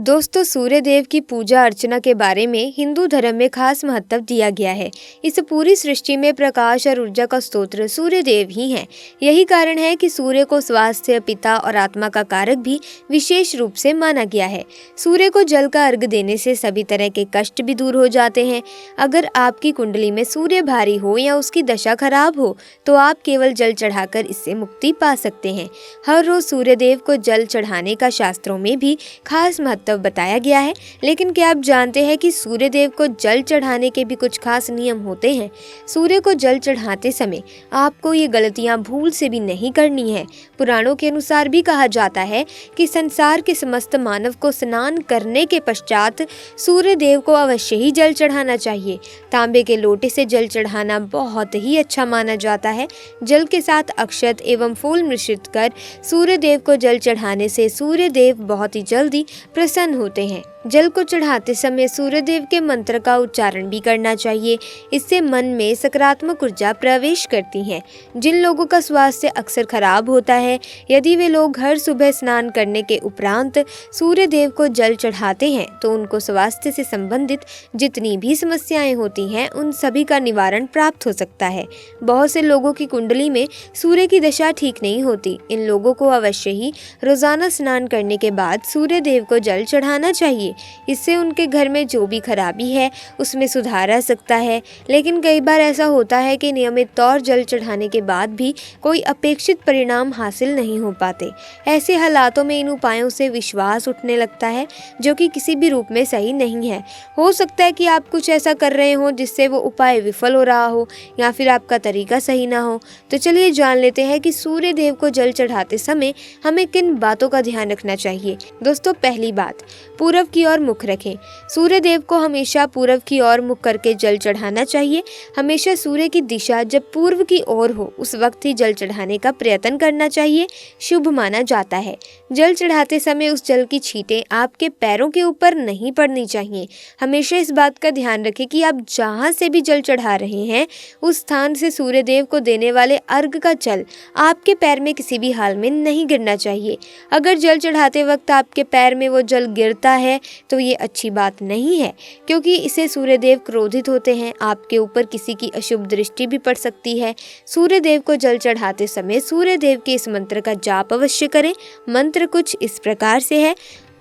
दोस्तों, सूर्य देव की पूजा अर्चना के बारे में हिंदू धर्म में खास महत्व दिया गया है। इस पूरी सृष्टि में प्रकाश और ऊर्जा का स्रोत सूर्य देव ही हैं। यही कारण है कि सूर्य को स्वास्थ्य, पिता और आत्मा का कारक भी विशेष रूप से माना गया है। सूर्य को जल का अर्घ देने से सभी तरह के कष्ट भी दूर हो जाते हैं। अगर आपकी कुंडली में सूर्य भारी हो या उसकी दशा खराब हो तो आप केवल जल चढ़ाकर इससे मुक्ति पा सकते हैं। हर रोज सूर्य देव को जल चढ़ाने का शास्त्रों में भी खास महत्व बताया गया है। लेकिन क्या आप जानते हैं कि सूर्य देव को जल चढ़ाने के भी कुछ खास नियम होते हैं। सूर्य को जल चढ़ाते समय आपको ये गलतियां भूल से भी नहीं करनी है। पुराणों के अनुसार भी कहा जाता है कि संसार के समस्त मानव को स्नान करने के पश्चात सूर्य देव को अवश्य ही जल चढ़ाना चाहिए। तांबे के लोटे से जल चढ़ाना बहुत ही अच्छा माना जाता है। जल के साथ अक्षत एवं फूल मिश्रित कर सूर्य देव को जल चढ़ाने से सूर्य देव बहुत ही जल्दी प्रसन्न होते हैं। जल को चढ़ाते समय सूर्य देव के मंत्र का उच्चारण भी करना चाहिए। इससे मन में सकारात्मक ऊर्जा प्रवेश करती है। जिन लोगों का स्वास्थ्य अक्सर खराब होता है, यदि वे लोग हर सुबह स्नान करने के उपरांत सूर्य देव को जल चढ़ाते हैं तो उनको स्वास्थ्य से संबंधित जितनी भी समस्याएं होती हैं उन सभी का निवारण प्राप्त हो सकता है। बहुत से लोगों की कुंडली में सूर्य की दशा ठीक नहीं होती। इन लोगों को अवश्य ही रोजाना स्नान करने के बाद सूर्य देव को जल चढ़ाना चाहिए। इससे उनके घर में जो भी खराबी है उसमें सुधार आ सकता है। लेकिन कई बार ऐसा होता है कि नियमित तौर जल चढ़ाने के बाद भी कोई अपेक्षित परिणाम हासिल नहीं हो पाते। ऐसे हालातों में इन उपायों से विश्वास उठने लगता है जो कि किसी भी रूप में सही नहीं है। हो सकता है कि आप कुछ ऐसा कर रहे हो जिससे वो उपाय विफल हो रहा हो या फिर आपका तरीका सही ना हो। तो चलिए जान लेते हैं कि सूर्य देव को जल चढ़ाते समय हमें किन बातों का ध्यान रखना चाहिए। दोस्तों, पहली बात, पूरब की ओर मुख रखें। सूर्य देव को हमेशा पूरब की ओर मुख करके जल चढ़ाना चाहिए। हमेशा सूर्य की दिशा जब पूर्व की ओर हो उस वक्त ही जल चढ़ाने का प्रयत्न करना चाहिए। शुभ माना जाता है। जल चढ़ाते समय उस जल की छींटें आपके पैरों के ऊपर नहीं पड़नी चाहिए। हमेशा इस बात का ध्यान रखें कि आप जहाँ से भी जल चढ़ा रहे हैं उस स्थान से सूर्य देव को देने वाले अर्घ का जल आपके पैर में किसी भी हाल में नहीं गिरना चाहिए। अगर जल चढ़ाते वक्त आपके पैर में वो जल गिरता है तो ये अच्छी बात नहीं है, क्योंकि इसे सूर्य देव क्रोधित होते हैं। आपके ऊपर किसी की अशुभ दृष्टि भी पड़ सकती है। सूर्य देव को जल चढ़ाते समय सूर्य देव के इस मंत्र का जाप अवश्य करें। मंत्र कुछ इस प्रकार से है,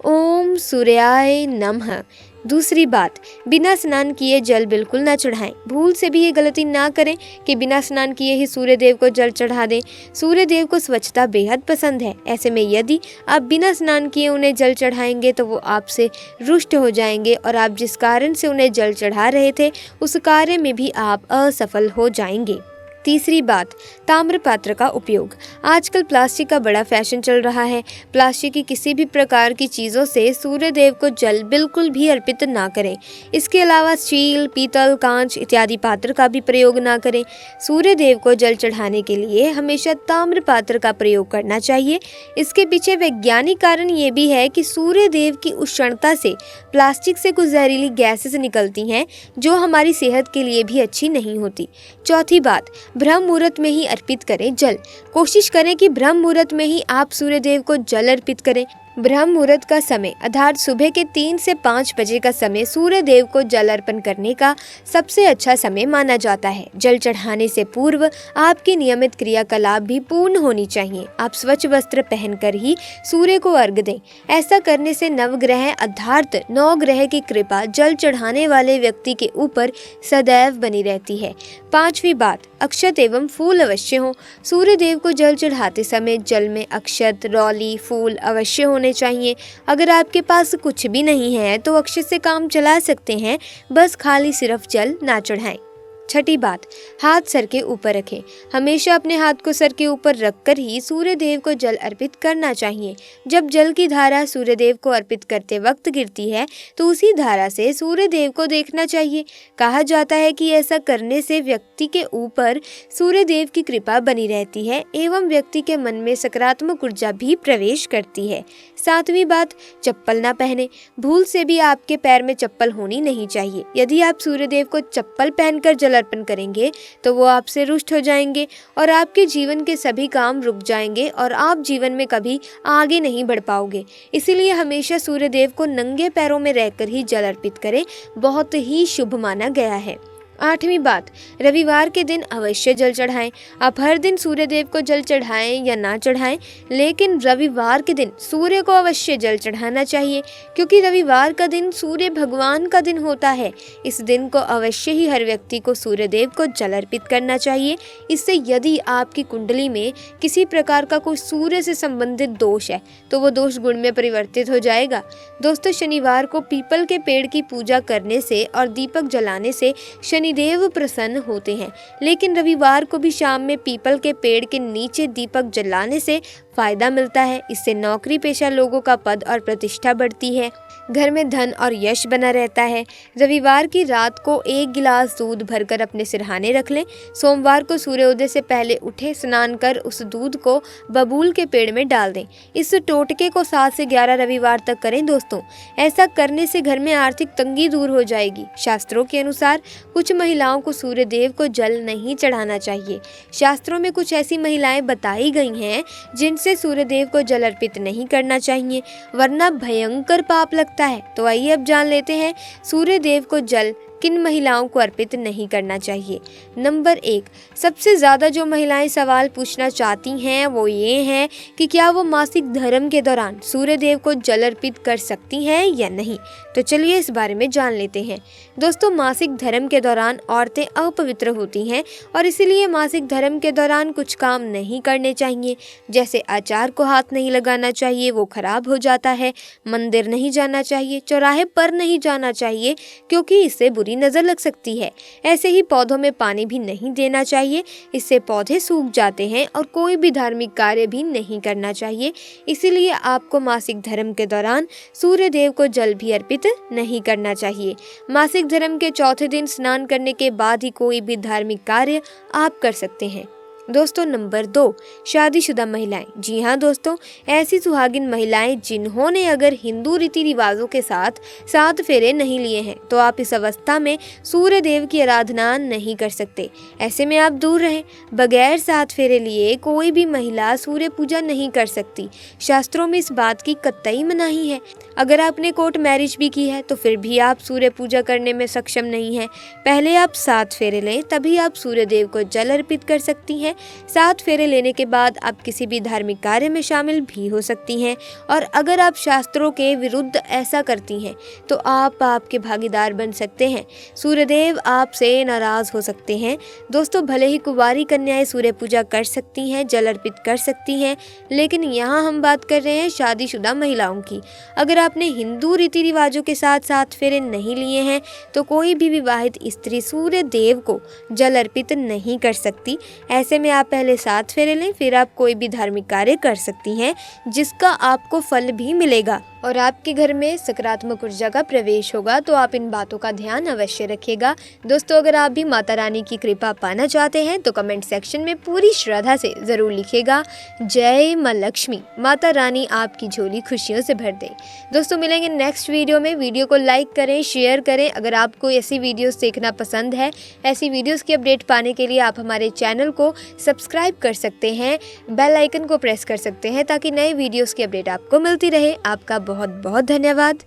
ओम सूर्याय नमः। दूसरी बात, बिना स्नान किए जल बिल्कुल ना चढ़ाएं। भूल से भी ये गलती ना करें कि बिना स्नान किए ही सूर्य देव को जल चढ़ा दें। सूर्य देव को स्वच्छता बेहद पसंद है। ऐसे में यदि आप बिना स्नान किए उन्हें जल चढ़ाएंगे तो वो आपसे रुष्ट हो जाएंगे और आप जिस कारण से उन्हें जल चढ़ा रहे थे उस कार्य में भी आप असफल हो जाएंगे। तीसरी बात, ताम्र पात्र का उपयोग। आजकल प्लास्टिक का बड़ा फैशन चल रहा है। प्लास्टिक की किसी भी प्रकार की चीज़ों से सूर्य देव को जल बिल्कुल भी अर्पित ना करें। इसके अलावा स्टील, पीतल, कांच इत्यादि पात्र का भी प्रयोग ना करें। सूर्य देव को जल चढ़ाने के लिए हमेशा ताम्र पात्र का प्रयोग करना चाहिए। इसके पीछे वैज्ञानिक कारण ये भी है कि सूर्य देव की उष्णता से प्लास्टिक से कुछ जहरीली गैसेस निकलती हैं जो हमारी सेहत के लिए भी अच्छी नहीं होती। चौथी बात, ब्रह्म मुहूर्त में ही अर्पित करें जल। कोशिश करें कि ब्रह्म मुहूर्त में ही आप सूर्य देव को जल अर्पित करें। ब्रह्म मुहूर्त का समय अर्थात सुबह के 3 से 5 बजे का समय सूर्य देव को जल अर्पण करने का सबसे अच्छा समय माना जाता है। जल चढ़ाने से पूर्व आपकी नियमित क्रियाकलाप भी पूर्ण होनी चाहिए। आप स्वच्छ वस्त्र पहनकर ही सूर्य को अर्घ दें। ऐसा करने से नवग्रह अर्थात 9 ग्रह की कृपा जल चढ़ाने वाले व्यक्ति के ऊपर सदैव बनी रहती है। पांचवी बात, अक्षत एवं फूल अवश्य हो। सूर्य देव को जल चढ़ाते समय जल में अक्षत, रौली, फूल अवश्य होने चाहिए। अगर आपके पास कुछ भी नहीं है तो अक्षत से काम चला सकते हैं, बस खाली सिर्फ जल ना चढ़ाएं। छठी बात, हाथ सर के ऊपर रखें। हमेशा अपने हाथ को सर के ऊपर रखकर ही सूर्य देव को जल अर्पित करना चाहिए। जब जल की धारा सूर्य देव को अर्पित करते वक्त गिरती है तो उसी धारा से सूर्य देव को देखना चाहिए। कहा जाता है कि ऐसा करने से व्यक्ति के ऊपर सूर्य देव की कृपा बनी रहती है एवं व्यक्ति के मन में सकारात्मक ऊर्जा भी प्रवेश करती है। सातवीं बात, चप्पल ना पहने। भूल से भी आपके पैर में चप्पल होनी नहीं चाहिए। यदि आप सूर्य देव को चप्पल पहनकर जल जल अर्पण करेंगे तो वो आपसे रुष्ट हो जाएंगे और आपके जीवन के सभी काम रुक जाएंगे और आप जीवन में कभी आगे नहीं बढ़ पाओगे। इसीलिए हमेशा सूर्य देव को नंगे पैरों में रहकर ही जल अर्पित करें, बहुत ही शुभ माना गया है। 8वीं बात, रविवार के दिन अवश्य जल चढ़ाएं। आप हर दिन सूर्य देव को जल चढ़ाएं या ना चढ़ाएं, लेकिन रविवार के दिन सूर्य को अवश्य जल चढ़ाना चाहिए, क्योंकि रविवार का दिन सूर्य भगवान का दिन होता है। इस दिन को अवश्य ही हर व्यक्ति को सूर्य देव को जल अर्पित करना चाहिए। इससे यदि आपकी कुंडली में किसी प्रकार का कोई सूर्य से संबंधित दोष है तो वो दोष गुण में परिवर्तित हो जाएगा। दोस्तों, शनिवार को पीपल के पेड़ की पूजा करने से और दीपक जलाने से शनिदेव प्रसन्न होते हैं, लेकिन रविवार को भी शाम में पीपल के पेड़ के नीचे दीपक जलाने से फायदा मिलता है। इससे नौकरी पेशा लोगों का पद और प्रतिष्ठा बढ़ती है, घर में धन और यश बना रहता है। रविवार की रात को 1 गिलास दूध भरकर अपने सिरहाने रख लें। सोमवार को सूर्योदय से पहले उठे, स्नान कर उस दूध को बबूल के पेड़ में डाल दें। इस टोटके को 7 से 11 रविवार तक करें। दोस्तों, ऐसा करने से घर में आर्थिक तंगी दूर हो जाएगी। शास्त्रों के अनुसार कुछ महिलाओं को सूर्य देव को जल नहीं चढ़ाना चाहिए। शास्त्रों में कुछ ऐसी महिलाएं बताई गई हैं जिनसे सूर्य देव को जल अर्पित नहीं करना चाहिए, वरना भयंकर पाप लगता है। तो आइए अब जान लेते हैं सूर्य देव को जल किन महिलाओं को अर्पित नहीं करना चाहिए। नंबर 1, सबसे ज़्यादा जो महिलाएं सवाल पूछना चाहती हैं वो ये हैं कि क्या वो मासिक धर्म के दौरान सूर्य देव को जल अर्पित कर सकती हैं या नहीं। तो चलिए इस बारे में जान लेते हैं। दोस्तों, मासिक धर्म के दौरान औरतें अपवित्र होती हैं और इसीलिए मासिक धर्म के दौरान कुछ काम नहीं करने चाहिए। जैसे अचार को हाथ नहीं लगाना चाहिए, वो खराब हो जाता है। मंदिर नहीं जाना चाहिए, चौराहे पर नहीं जाना चाहिए क्योंकि इससे बुरी नजर लग सकती है। ऐसे ही पौधों में पानी भी नहीं देना चाहिए, इससे पौधे सूख जाते हैं। और कोई भी धार्मिक कार्य भी नहीं करना चाहिए। इसीलिए आपको मासिक धर्म के दौरान सूर्य देव को जल भी अर्पित नहीं करना चाहिए। मासिक धर्म के चौथे दिन स्नान करने के बाद ही कोई भी धार्मिक कार्य आप कर सकते हैं। दोस्तों, नंबर 2, शादीशुदा महिलाएं। जी हाँ दोस्तों, ऐसी सुहागिन महिलाएं जिन्होंने अगर हिंदू रीति रिवाजों के साथ 7 फेरे नहीं लिए हैं तो आप इस अवस्था में सूर्य देव की आराधना नहीं कर सकते। ऐसे में आप दूर रहें। बगैर 7 फेरे लिए कोई भी महिला सूर्य पूजा नहीं कर सकती। शास्त्रों में इस बात की कतई मनाही है। अगर आपने कोर्ट मैरिज भी की है तो फिर भी आप सूर्य पूजा करने में सक्षम नहीं हैं। पहले आप 7 फेरे लें, तभी आप सूर्य देव को जल अर्पित कर सकती हैं। 7 फेरे लेने के बाद आप किसी भी धार्मिक कार्य में शामिल भी हो सकती हैं। और अगर आप शास्त्रों के विरुद्ध ऐसा करती हैं तो आप आपके भागीदार बन सकते हैं। सूर्यदेव आपसे नाराज हो सकते हैं। दोस्तों, भले ही कुंवारी कन्याएं सूर्य पूजा कर सकती हैं, जल अर्पित कर सकती हैं, लेकिन यहाँ हम बात कर रहे हैं शादीशुदा महिलाओं की। अगर आपने हिंदू रीति रिवाजों के साथ 7 फेरे नहीं लिए हैं तो कोई भी विवाहित स्त्री सूर्य देव को जल अर्पित नहीं कर सकती। ऐसे में आप पहले 7 फेरे लें, फिर आप कोई भी धार्मिक कार्य कर सकती हैं जिसका आपको फल भी मिलेगा और आपके घर में सकारात्मक ऊर्जा का प्रवेश होगा। तो आप इन बातों का ध्यान अवश्य रखिएगा। दोस्तों, अगर आप भी माता रानी की कृपा पाना चाहते हैं तो कमेंट सेक्शन में पूरी श्रद्धा से ज़रूर लिखिएगा, जय माँ लक्ष्मी, माता रानी आपकी झोली खुशियों से भर दे। दोस्तों, मिलेंगे नेक्स्ट वीडियो में। वीडियो को लाइक करें, शेयर करें। अगर आपको ऐसी वीडियोस देखना पसंद है, ऐसी वीडियोस की अपडेट पाने के लिए आप हमारे चैनल को सब्सक्राइब कर सकते हैं, बेल आइकन को प्रेस कर सकते हैं ताकि नए वीडियोस की अपडेट आपको मिलती रहे। आपका बहुत बहुत धन्यवाद।